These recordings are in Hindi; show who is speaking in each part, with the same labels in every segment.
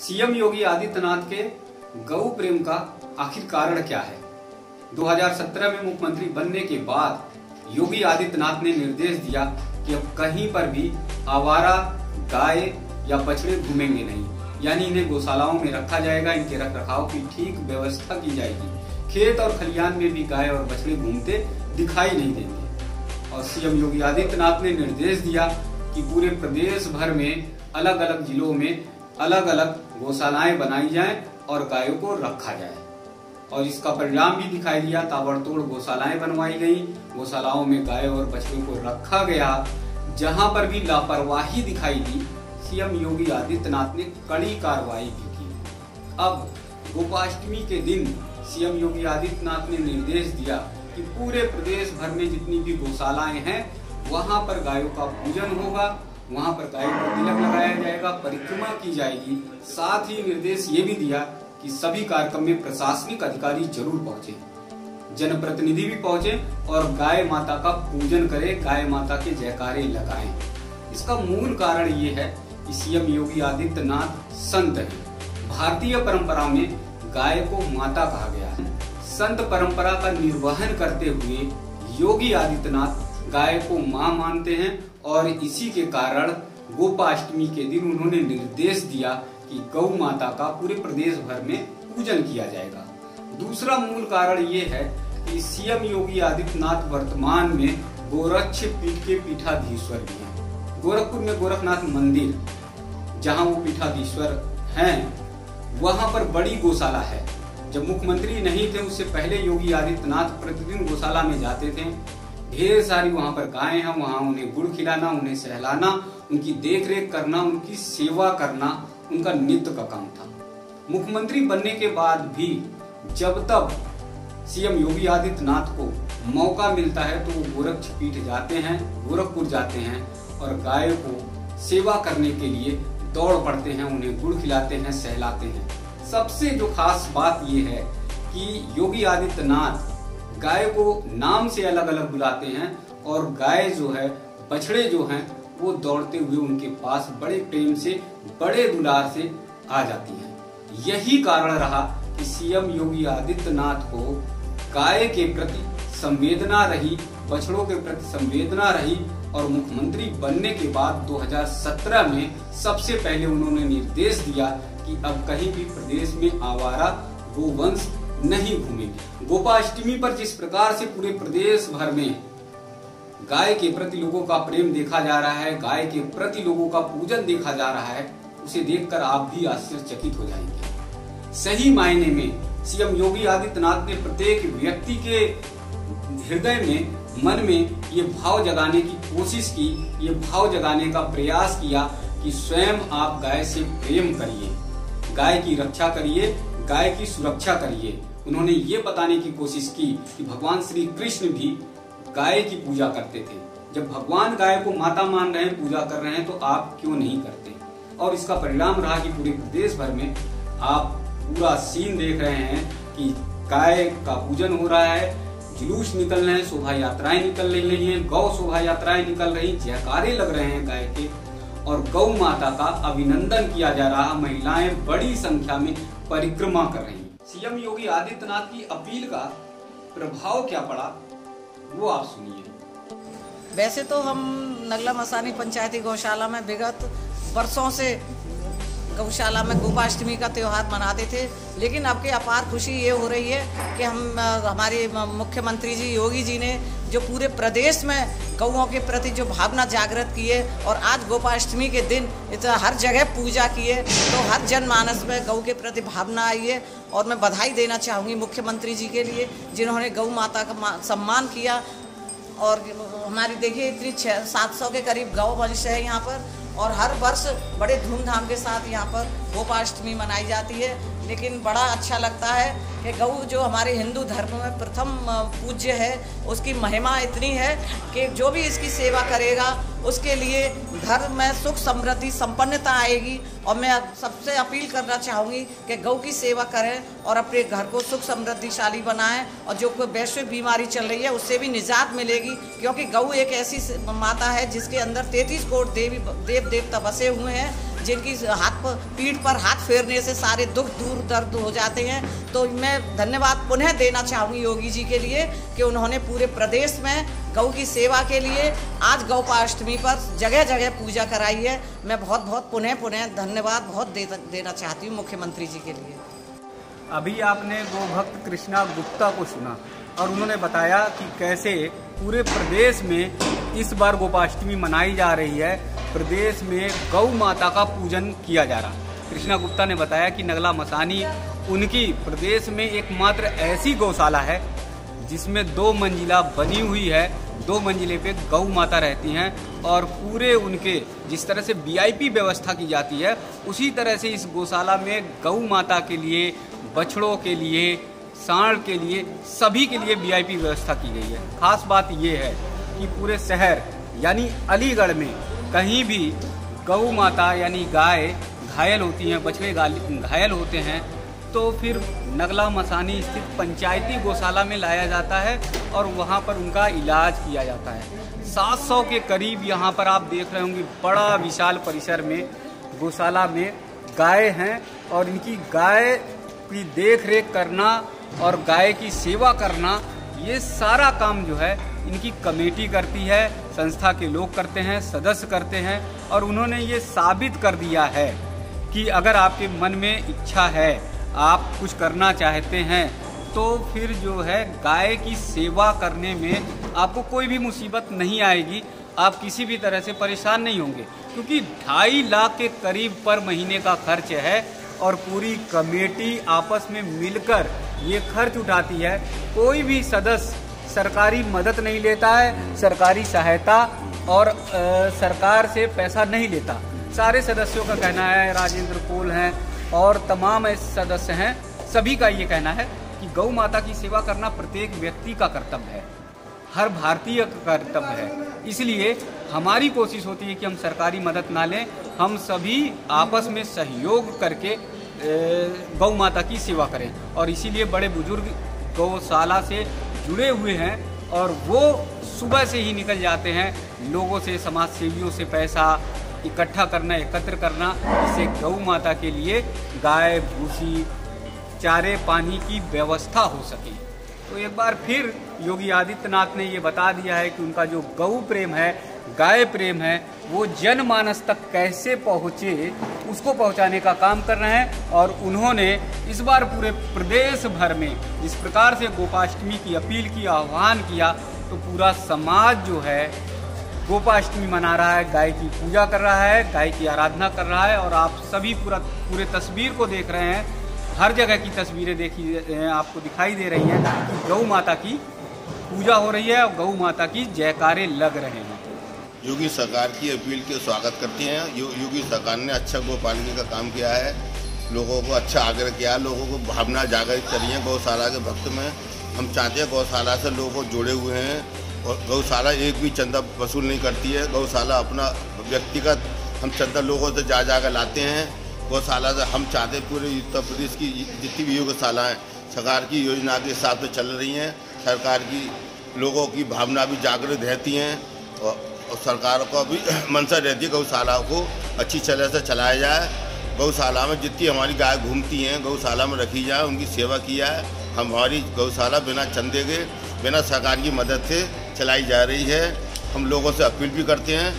Speaker 1: सीएम योगी आदित्यनाथ के गौ प्रेम का आखिर कारण क्या है? 2017 में मुख्यमंत्री बनने के बाद योगी आदित्यनाथ ने निर्देश दिया कि अब कहीं पर भी आवारा गाय या बछड़े घूमेंगे नहीं, यानी इन्हें गौशालाओं में रखा जाएगा। इनके रख रखाव की ठीक व्यवस्था की जाएगी। खेत और खलिहान में भी गाय और बछड़े घूमते दिखाई नहीं देंगे। और सीएम योगी आदित्यनाथ ने निर्देश दिया कि पूरे प्रदेश भर में अलग अलग जिलों में अलग अलग गौशालाएं बनाई जाएं और गायों को रखा जाए। और इसका परिणाम भी दिखाई दिया। ताबड़तोड़ गौशालाएं बनवाई गई, गौशालाओं में गाय और बछड़ों को रखा गया। जहां पर भी लापरवाही दिखाई दी, सीएम योगी आदित्यनाथ ने कड़ी कार्रवाई भी की। अब गोपाष्टमी के दिन सीएम योगी आदित्यनाथ ने निर्देश दिया कि पूरे प्रदेश भर में जितनी भी गौशालाएं हैं वहां पर गायों का पूजन होगा, वहां पर गायों को तिलक लगाया जाएगा, परिक्रमा की जाएगी। साथ ही निर्देश ये भी दिया कि सभी कार्यक्रम में प्रशासनिक अधिकारी जरूर पहुंचे, जनप्रतिनिधि भी पहुंचे और गाय माता का पूजन करें, गाय माता के जयकारे लगाएं। इसका मूल कारण ये है कि सीएम योगी आदित्यनाथ संत हैं। भारतीय परंपरा में गाय को माता कहा गया है। संत परंपरा का निर्वहन करते हुए योगी आदित्यनाथ गाय को मां मानते हैं और इसी के कारण गोपाष्टमी के दिन उन्होंने निर्देश दिया कि गौ माता का पूरे प्रदेश भर में पूजन किया जाएगा। दूसरा मूल कारण ये है कि सीएम योगी आदित्यनाथ वर्तमान में गोरक्ष पीठ के पीठाधीश्वर भी हैं। गोरखपुर में गोरखनाथ मंदिर, जहां वो पीठाधीश्वर हैं, वहां पर बड़ी गौशाला है। जब मुख्यमंत्री नहीं थे उससे पहले योगी आदित्यनाथ प्रतिदिन गौशाला में जाते थे। ढेर सारी वहां पर गायें हैं, वहां उन्हें गुड़ खिलाना, उन्हें सहलाना, उनकी देखरेख करना, उनकी सेवा करना उनका नित्य का काम था। मुख्यमंत्री बनने के बाद भी जब तक सीएम योगी आदित्यनाथ को मौका मिलता है तो वो गोरक्ष पीठ जाते हैं, गोरखपुर जाते हैं और गायों को सेवा करने के लिए दौड़ पड़ते हैं, उन्हें गुड़ खिलाते हैं, सहलाते हैं। सबसे जो खास बात ये है कि योगी आदित्यनाथ गाय को नाम से अलग अलग बुलाते हैं और गाय जो है, बछड़े जो हैं, वो दौड़ते हुए उनके पास बड़े प्रेम से, बड़े दुलार से आ जाती हैं। यही कारण रहा कि सीएम योगी आदित्यनाथ को गाय के प्रति संवेदना रही, बछड़ों के प्रति संवेदना रही और मुख्यमंत्री बनने के बाद 2017 में सबसे पहले उन्होंने निर्देश दिया कि अब कहीं भी प्रदेश में आवारा गोवंश नहीं घूमेंगे। गोपाष्टमी पर जिस प्रकार से पूरे प्रदेश भर में गाय के प्रति लोगों का प्रेम देखा जा रहा है, गाय के प्रति लोगों का पूजन देखा जा रहा है, उसे देखकर आप भी आश्चर्यचकित हो जाएंगे। सही मायने में सीएम योगी आदित्यनाथ ने प्रत्येक व्यक्ति के हृदय में, मन में ये भाव जगाने की कोशिश की, ये भाव जगाने का प्रयास किया कि स्वयं आप गाय से प्रेम करिए, गाय की रक्षा करिए, गाय की सुरक्षा करिए। उन्होंने ये बताने की कोशिश की कि भगवान श्री कृष्ण भी गाय की पूजा करते थे। जब भगवान गाय को माता मान रहे हैं, पूजा कर रहे हैं, तो आप क्यों नहीं करते? और इसका परिणाम रहा कि पूरे प्रदेश भर में आप पूरा सीन देख रहे हैं कि गाय का पूजन हो रहा है, जुलूस निकल रहे हैं, शोभा यात्राएं निकल रही हैं, गौ शोभा यात्राएं निकल रही, जयकारे लग रहे हैं गाय के और गौ माता का अभिनंदन किया जा रहा। महिलाएं बड़ी संख्या में परिक्रमा कर रही हैं। सीएम योगी आदित्यनाथ की अपील का प्रभाव क्या पड़ा, वो आप सुनिए।
Speaker 2: वैसे तो हम नगला मसानी पंचायती गौशाला में विगत वर्षों से गौशाला में गोपाष्टमी का त्योहार मनाते थे, लेकिन अब की अपार खुशी ये हो रही है कि हमारे मुख्यमंत्री जी योगी जी ने जो पूरे प्रदेश में गौओं के प्रति जो भावना जागृत की है और आज गोपाष्टमी के दिन हर जगह पूजा की है, तो हर जनमानस में गौ के प्रति भावना आई है। और मैं बधाई देना चाहूँगी मुख्यमंत्री जी के लिए, जिन्होंने गौ माता का सम्मान किया। और हमारी देखिए इतनी 700 के करीब गौ वंश है यहाँ पर और हर वर्ष बड़े धूमधाम के साथ यहाँ पर गोपाष्टमी मनाई जाती है। लेकिन बड़ा अच्छा लगता है कि गौ जो हमारे हिंदू धर्म में प्रथम पूज्य है, उसकी महिमा इतनी है कि जो भी इसकी सेवा करेगा उसके लिए घर में सुख समृद्धि संपन्नता आएगी। और मैं सबसे अपील करना चाहूँगी कि गौ की सेवा करें और अपने घर को सुख समृद्धिशाली बनाएं और जो कोई वैश्विक बीमारी चल रही है उससे भी निजात मिलेगी, क्योंकि गौ एक ऐसी माता है जिसके अंदर 33 करोड़ देव देवता बसे हुए हैं जिनकी पीठ पर हाथ फेरने से सारे दुख दूर दर्द हो जाते हैं। तो मैं धन्यवाद पुनः देना चाहूँगी योगी जी के लिए कि उन्होंने पूरे प्रदेश में गौ की सेवा के लिए आज गौपाष्टमी पर जगह जगह पूजा कराई है। मैं बहुत पुनः धन्यवाद देना चाहती हूँ मुख्यमंत्री जी के लिए।
Speaker 1: अभी आपने गौ भक्त कृष्णा गुप्ता को सुना और उन्होंने बताया कि कैसे पूरे प्रदेश में इस बार गोपाष्टमी मनाई जा रही है। प्रदेश में गौ माता का पूजन किया जा रहा। कृष्णा गुप्ता ने बताया कि नगला मसानी उनकी प्रदेश में एकमात्र ऐसी गौशाला है जिसमें 2 मंजिला बनी हुई है। 2 मंजिले पे गौ माता रहती हैं और पूरे उनके जिस तरह से VIP व्यवस्था की जाती है उसी तरह से इस गौशाला में गौ माता के लिए, बछड़ों के लिए, सांड के लिए, सभी के लिए VIP व्यवस्था की गई है। खास बात ये है कि पूरे शहर यानी अलीगढ़ में कहीं भी गौ माता यानी गाय घायल होती हैं, बछड़े घायल होते हैं तो फिर नगला मसानी स्थित पंचायती गौशाला में लाया जाता है और वहाँ पर उनका इलाज किया जाता है। 700 के करीब यहाँ पर आप देख रहे होंगे बड़ा विशाल परिसर में गौशाला में गाय हैं और इनकी गाय की देख रेख करना और गाय की सेवा करना ये सारा काम जो है इनकी कमेटी करती है, संस्था के लोग करते हैं, सदस्य करते हैं। और उन्होंने ये साबित कर दिया है कि अगर आपके मन में इच्छा है, आप कुछ करना चाहते हैं तो फिर जो है गाय की सेवा करने में आपको कोई भी मुसीबत नहीं आएगी। आप किसी भी तरह से परेशान नहीं होंगे क्योंकि 2.5 लाख के करीब पर महीने का खर्च है और पूरी कमेटी आपस में मिलकर ये खर्च उठाती है। कोई भी सदस्य सरकारी मदद नहीं लेता है, सरकारी सहायता और सरकार से पैसा नहीं लेता। सारे सदस्यों का कहना है, राजेंद्र कोल हैं और तमाम ऐसे सदस्य हैं, सभी का ये कहना है कि गौ माता की सेवा करना प्रत्येक व्यक्ति का कर्तव्य है, हर भारतीय का कर्तव्य है। इसलिए हमारी कोशिश होती है कि हम सरकारी मदद ना लें, हम सभी आपस में सहयोग करके गौ माता की सेवा करें। और इसीलिए बड़े बुजुर्ग गौशाला से जुड़े हुए हैं और वो सुबह से ही निकल जाते हैं लोगों से, समाज सेवियों से पैसा इकट्ठा करना, एकत्र करना, जिससे गौ माता के लिए गाय, भूसी, चारे पानी की व्यवस्था हो सके। तो एक बार फिर योगी आदित्यनाथ ने ये बता दिया है कि उनका जो गौ प्रेम है, गाय प्रेम है, वो जनमानस तक कैसे पहुँचे उसको पहुँचाने का काम कर रहे हैं। और उन्होंने इस बार पूरे प्रदेश भर में जिस प्रकार से गोपाष्टमी की अपील की, आह्वान किया, तो पूरा समाज जो है गोपाष्टमी मना रहा है, गाय की पूजा कर रहा है, गाय की आराधना कर रहा है। और आप सभी पूरे तस्वीर को देख रहे हैं, हर जगह की तस्वीरें आपको दिखाई दे रही हैं कि गौ माता की पूजा हो रही है और गौ माता की जयकारे लग रहे हैं।
Speaker 3: योगी सरकार की अपील के स्वागत करते हैं। योगी सरकार ने अच्छा गोपालनी का काम किया है, लोगों को अच्छा आग्रह किया, लोगों को भावना जागृत करी है। गौशाला के भक्त में हम चाहते हैं गौशाला से लोगों जुड़े हुए हैं और गौशाला एक भी चंदा वसूल नहीं करती है। गौशाला अपना व्यक्तिगत हम चंदा लोगों से जा कर लाते हैं। गौशाला से हम चाहते हैं पूरे उत्तर प्रदेश की जितनी भी गौशालाएँ सरकार की योजना के हिसाब से चल रही हैं, सरकार की लोगों की भावना भी जागृत रहती हैं और सरकार को भी मंशा रहती है गौशाला को अच्छी तरह से चलाया जाए। गौशाला में जितनी हमारी गाय घूमती हैं गौशाला में रखी जाए, उनकी सेवा की जाए। हमारी गौशाला बिना चंदे के, बिना सरकार की मदद से चलाई जा रही है। हम लोगों से अपील भी करते हैं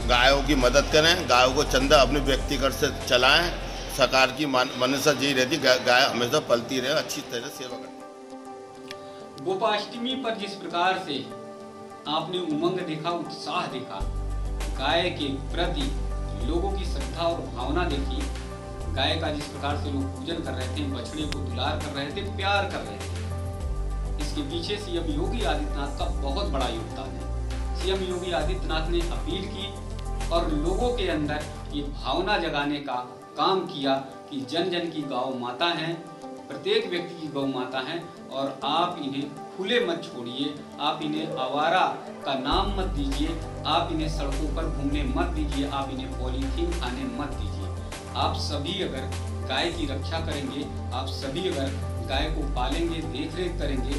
Speaker 3: गायों की मदद करें, गायों को चंदा अपने व्यक्तिगत से चलाएं। सरकार की मनसा यही रहती गाय हमेशा पलती रहे, अच्छी तरह सेवा करें।
Speaker 1: गोपाष्टमी पर जिस प्रकार से आपने उमंग देखा, उत्साह देखा, गाय के प्रति लोगों की श्रद्धा और भावना देखी, गाय का जिस प्रकार से लोग पूजन कर रहे थे, बछड़े को दुलार कर रहे थे, प्यार कर रहे थे, इसके पीछे सीएम योगी आदित्यनाथ का बहुत बड़ा योगदान है। सीएम योगी आदित्यनाथ ने अपील की और लोगों के अंदर ये भावना जगाने का काम किया कि जन जन की गौ माता हैं, प्रत्येक व्यक्ति की गौ माता हैं और आप इन्हें खुले मत छोड़िए, आप इन्हें आवारा का नाम मत दीजिए, आप इन्हें सड़कों पर घूमने मत दीजिए, आप इन्हें पॉलीथीन खाने मत दीजिए। आप सभी अगर गाय की रक्षा करेंगे, आप सभी अगर गाय को पालेंगे, देख रेख करेंगे,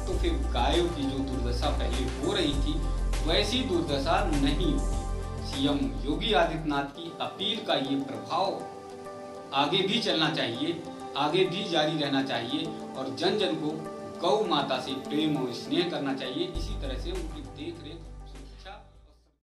Speaker 1: तो फिर गायों की जो दुर्दशा पहले हो रही थी वैसी दुर्दशा नहीं होगी। सीएम योगी आदित्यनाथ की अपील का ये प्रभाव आगे भी चलना चाहिए, आगे भी जारी रहना चाहिए और जन जन को गौ माता से प्रेम और स्नेह करना चाहिए। इसी तरह से उनकी देख रेख